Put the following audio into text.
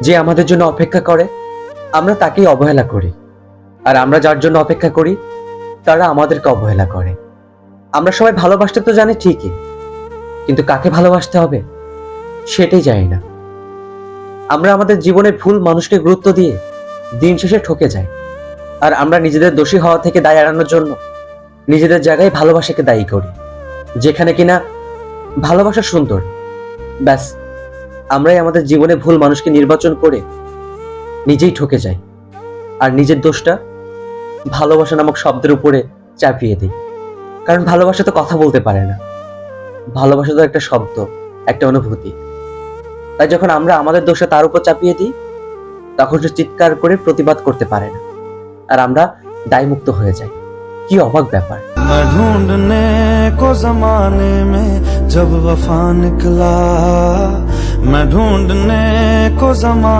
যে আমাদের জন্য অপেক্ষা করে আমরা তাকেই অবহেলা করি, আর আমরা যার জন্য অপেক্ষা করি তারা আমাদেরকে অবহেলা করে। আমরা সবাই ভালোবাসতে তো জানি ঠিকই, কিন্তু কাকে ভালোবাসতে হবে সেটাই জানি না। আমরা আমাদের জীবনের ভুল মানুষকে গুরুত্ব দিয়ে দিন শেষে ঠকে যাই, আর আমরা নিজেদের দোষী হওয়া থেকে দায় এড়ানোর জন্য নিজেদের জায়গায় ভালোবাসাকে দায়ী করি, যেখানে কিনা ভালোবাসা সুন্দর। ব্যাস, আমরাই আমাদের জীবনে ভুল মানুষকে নির্বাচন করে নিজেই ঠকে যাই, আর নিজের দোষটা ভালোবাসা নামক শব্দের উপরে চাপিয়ে দিই। কারণ ভালোবাসা তো কথা বলতে পারে না, ভালোবাসা তো একটা শব্দ, একটা অনুভূতি। তাই যখন আমরা আমাদের দোষটা তার উপর চাপিয়ে দিই, তখন সে চিৎকার করে প্রতিবাদ করতে পারে না, আর আমরা দায়মুক্ত হয়ে যাই। কি অবাক ব্যাপার! मैं ढूंढने को जमाने में जब वफा निकला, मैं ढूंढने को जमा